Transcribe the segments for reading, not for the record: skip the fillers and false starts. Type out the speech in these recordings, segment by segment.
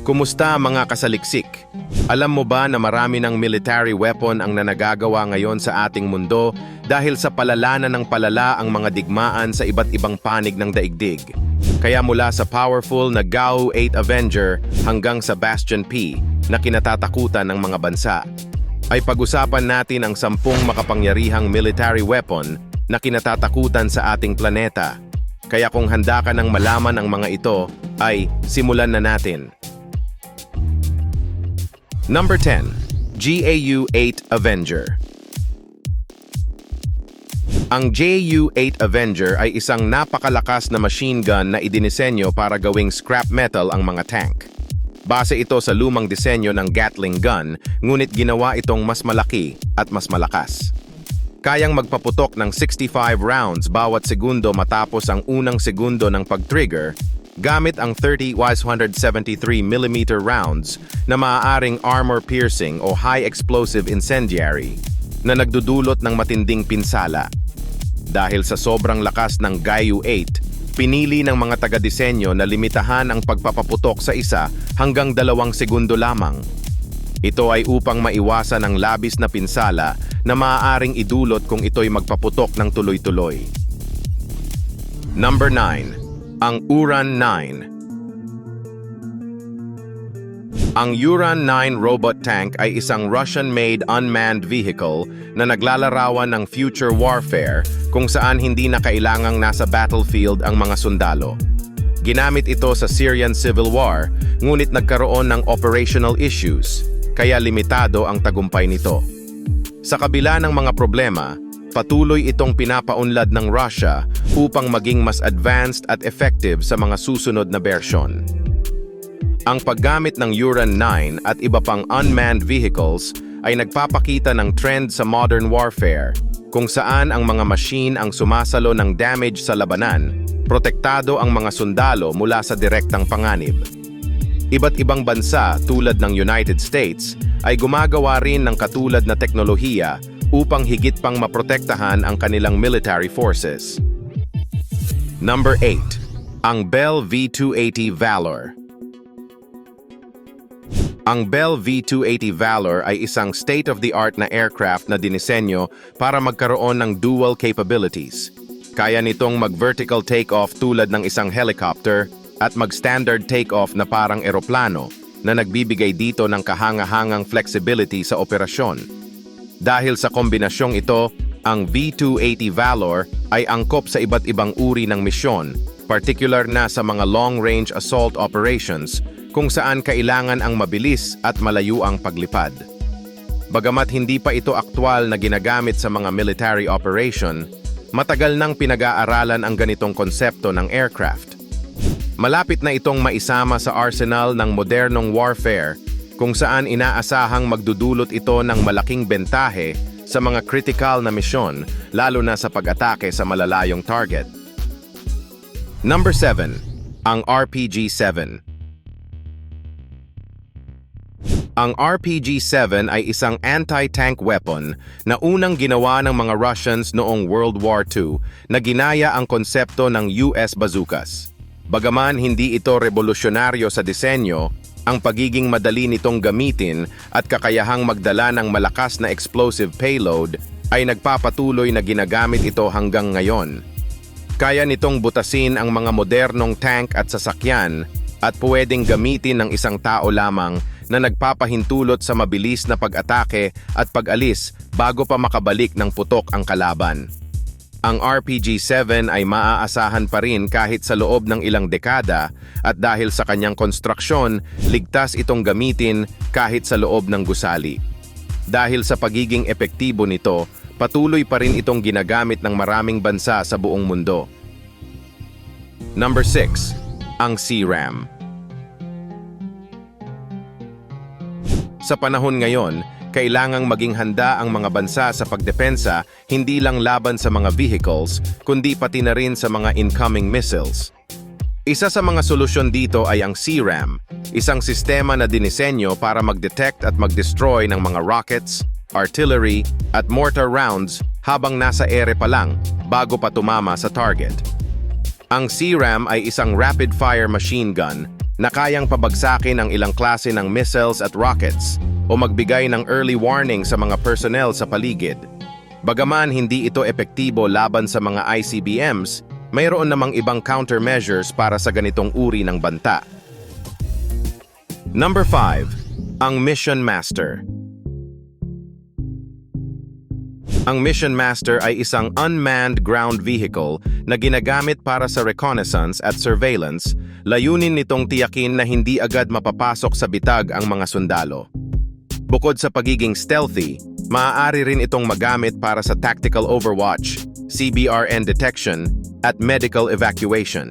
Kumusta mga kasaliksik? Alam mo ba na marami ng military weapon ang nanagagawa ngayon sa ating mundo dahil sa palala na ng palala ang mga digmaan sa iba't ibang panig ng daigdig? Kaya mula sa powerful na GAU-8 Avenger hanggang sa Bastion P na kinatatakutan ng mga bansa, ay pag-usapan natin ang 10 makapangyarihang military weapon na kinatatakutan sa ating planeta. Kaya kung handa ka ng malaman ang mga ito, ay simulan na natin. Number 10. GAU-8 Avenger. Ang GAU-8 Avenger ay isang napakalakas na machine gun na idinisenyo para gawing scrap metal ang mga tank. Base ito sa lumang disenyo ng Gatling gun, ngunit ginawa itong mas malaki at mas malakas. Kayang magpaputok ng 65 rounds bawat segundo matapos ang unang segundo ng pag-trigger, gamit ang 30-173mm rounds na maaaring armor-piercing o high-explosive incendiary na nagdudulot ng matinding pinsala. Dahil sa sobrang lakas ng GAU-8, pinili ng mga taga-disenyo na limitahan ang pagpapaputok sa 1 hanggang 2 segundo lamang. Ito ay upang maiwasan ang labis na pinsala na maaaring idulot kung ito'y magpaputok ng tuloy-tuloy. Number 9. Ang Uran 9. Ang Uran 9 robot tank ay isang Russian-made unmanned vehicle na naglalarawan ng future warfare kung saan hindi na kailangang nasa battlefield ang mga sundalo. Ginamit ito sa Syrian Civil War, ngunit nagkaroon ng operational issues, kaya limitado ang tagumpay nito. Sa kabila ng mga problema, patuloy itong pinapaunlad ng Russia upang maging mas advanced at effective sa mga susunod na bersyon. Ang paggamit ng Uran 9 at iba pang unmanned vehicles ay nagpapakita ng trend sa modern warfare, kung saan ang mga machine ang sumasalo ng damage sa labanan, protektado ang mga sundalo mula sa direktang panganib. Iba't ibang bansa tulad ng United States ay gumagawa rin ng katulad na teknolohiya upang higit pang maprotektahan ang kanilang military forces. Number 8. Ang Bell V280 Valor. Ang Bell V280 Valor ay isang state-of-the-art na aircraft na dinisenyo para magkaroon ng dual capabilities. Kaya nitong mag-vertical takeoff tulad ng isang helicopter at mag-standard takeoff na parang eroplano na nagbibigay dito ng kahanga-hangang flexibility sa operasyon. Dahil sa kombinasyong ito, ang V280 Valor ay angkop sa iba't ibang uri ng misyon, particular na sa mga long-range assault operations kung saan kailangan ang mabilis at malayuang paglipad. Bagamat hindi pa ito aktwal na ginagamit sa mga military operation, matagal nang pinag-aaralan ang ganitong konsepto ng aircraft. Malapit na itong maisama sa arsenal ng modernong warfare kung saan inaasahang magdudulot ito ng malaking bentahe sa mga critical na misyon, lalo na sa pag-atake sa malalayong target. Number 7. Ang RPG-7. Ang RPG-7 ay isang anti-tank weapon na unang ginawa ng mga Russians noong World War II na ginaya ang konsepto ng US bazookas. Bagaman hindi ito revolusyonaryo sa disenyo, ang pagiging madali nitong gamitin at kakayahang magdala ng malakas na explosive payload ay nagpapatuloy na ginagamit ito hanggang ngayon. Kaya nitong butasin ang mga modernong tank at sasakyan at pwedeng gamitin ng isang tao lamang na nagpapahintulot sa mabilis na pag-atake at pag-alis bago pa makabalik ng putok ang kalaban. Ang RPG-7 ay maaasahan pa rin kahit sa loob ng ilang dekada at dahil sa kanyang konstruksyon, ligtas itong gamitin kahit sa loob ng gusali. Dahil sa pagiging epektibo nito, patuloy pa rin itong ginagamit ng maraming bansa sa buong mundo. Number 6. Ang CRAM. Sa panahon ngayon, kailangang maging handa ang mga bansa sa pagdepensa hindi lang laban sa mga vehicles, kundi pati na rin sa mga incoming missiles. Isa sa mga solusyon dito ay ang CRAM, isang sistema na dinisenyo para mag-detect at mag-destroy ng mga rockets, artillery, at mortar rounds habang nasa ere pa lang bago pa tumama sa target. Ang CRAM ay isang rapid-fire machine gun na kayang pabagsakin ang ilang klase ng missiles at rockets o magbigay ng early warning sa mga personnel sa paligid. Bagaman hindi ito epektibo laban sa mga ICBMs, mayroon namang ibang countermeasures para sa ganitong uri ng banta. Number 5. Ang Mission Master. Ang Mission Master ay isang unmanned ground vehicle na ginagamit para sa reconnaissance at surveillance. Layunin nitong tiyakin na hindi agad mapapasok sa bitag ang mga sundalo. Bukod sa pagiging stealthy, maaari rin itong magamit para sa tactical overwatch, CBRN detection, at medical evacuation.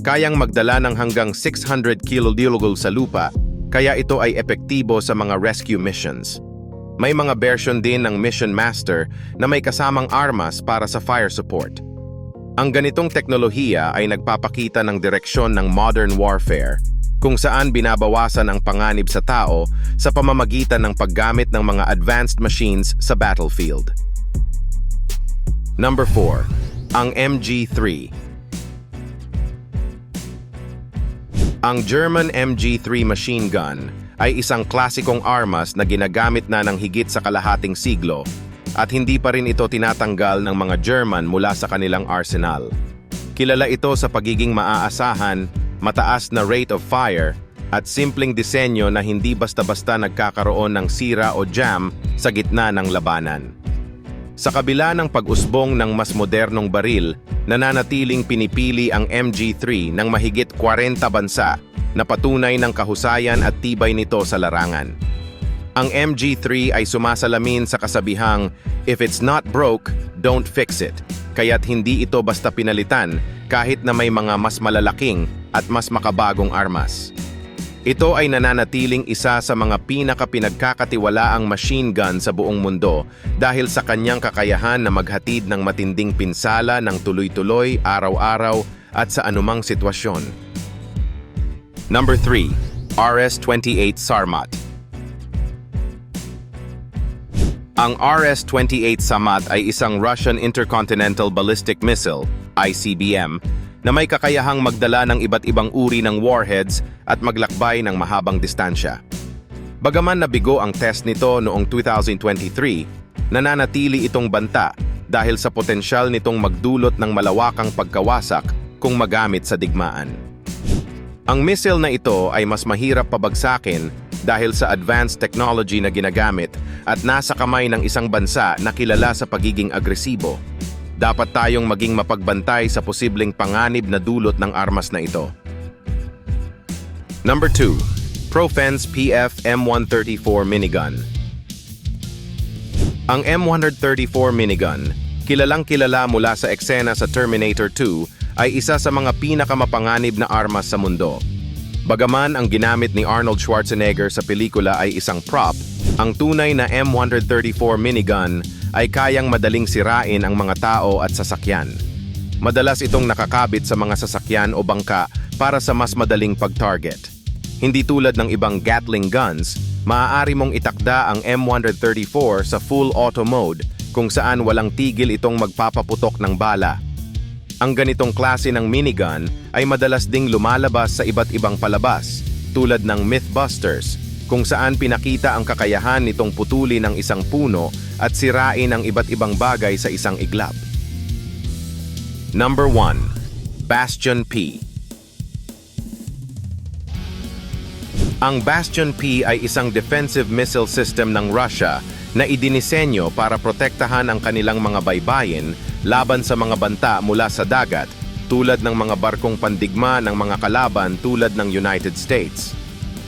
Kayang magdala ng hanggang 600 kilogramo sa lupa, kaya ito ay epektibo sa mga rescue missions. May mga version din ng Mission Master na may kasamang armas para sa fire support. Ang ganitong teknolohiya ay nagpapakita ng direksyon ng modern warfare, kung saan binabawasan ang panganib sa tao sa pamamagitan ng paggamit ng mga advanced machines sa battlefield. Number 4. Ang MG3. Ang German MG3 machine gun ay isang klasikong armas na ginagamit na ng higit sa kalahating siglo at hindi pa rin ito tinatanggal ng mga German mula sa kanilang arsenal. Kilala ito sa pagiging maaasahan, mataas na rate of fire at simpleng disenyo na hindi basta-basta nagkakaroon ng sira o jam sa gitna ng labanan. Sa kabila ng pag-usbong ng mas modernong baril, nananatiling pinipili ang MG3 ng mahigit 40 bansa na patunay ng kahusayan at tibay nito sa larangan. Ang MG3 ay sumasalamin sa kasabihang, "If it's not broke, don't fix it." Kaya't hindi ito basta pinalitan kahit na may mga mas malalaking at mas makabagong armas. Ito ay nananatiling isa sa mga pinakapinagkakatiwalaang machine gun sa buong mundo dahil sa kanyang kakayahan na maghatid ng matinding pinsala ng tuloy-tuloy, araw-araw at sa anumang sitwasyon. Number 3. RS-28 Sarmat. Ang RS-28 Sarmat ay isang Russian Intercontinental Ballistic Missile, ICBM, na may kakayahang magdala ng iba't ibang uri ng warheads at maglakbay ng mahabang distansya. Bagaman nabigo ang test nito noong 2023, nananatili itong banta dahil sa potensyal nitong magdulot ng malawakang pagkawasak kung magamit sa digmaan. Ang missile na ito ay mas mahirap pabagsakin dahil sa advanced technology na ginagamit at nasa kamay ng isang bansa na kilala sa pagiging agresibo. Dapat tayong maging mapagbantay sa posibleng panganib na dulot ng armas na ito. Number 2. Profense PF M134 Minigun. Ang M134 minigun, kilalang-kilala mula sa eksena sa Terminator 2, ay isa sa mga pinakamapanganib na armas sa mundo. Bagaman ang ginamit ni Arnold Schwarzenegger sa pelikula ay isang prop, ang tunay na M134 minigun ay kayang madaling sirain ang mga tao at sasakyan. Madalas itong nakakabit sa mga sasakyan o bangka para sa mas madaling pag-target. Hindi tulad ng ibang Gatling guns, maaari mong itakda ang M134 sa full auto mode kung saan walang tigil itong magpapaputok ng bala. Ang ganitong klase ng minigun ay madalas ding lumalabas sa iba't ibang palabas, tulad ng Mythbusters, kung saan pinakita ang kakayahan nitong putulin ng isang puno at sirain ang iba't ibang bagay sa isang iglap. Number 1. Bastion P. Ang Bastion P ay isang defensive missile system ng Russia na idinisenyo para protektahan ang kanilang mga baybayin laban sa mga banta mula sa dagat tulad ng mga barkong pandigma ng mga kalaban tulad ng United States.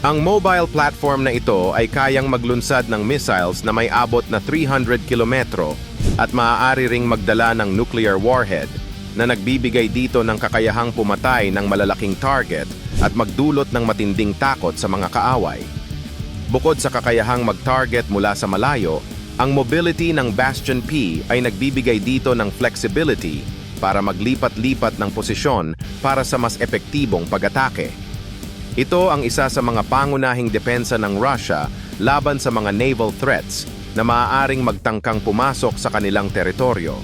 Ang mobile platform na ito ay kayang maglunsad ng missiles na may abot na 300 kilometro at maaari ring magdala ng nuclear warhead na nagbibigay dito ng kakayahang pumatay ng malalaking target at magdulot ng matinding takot sa mga kaaway. Bukod sa kakayahang mag-target mula sa malayo, ang mobility ng Bastion P ay nagbibigay dito ng flexibility para maglipat-lipat ng posisyon para sa mas epektibong pag-atake. Ito ang isa sa mga pangunahing depensa ng Russia laban sa mga naval threats na maaaring magtangkang pumasok sa kanilang teritoryo.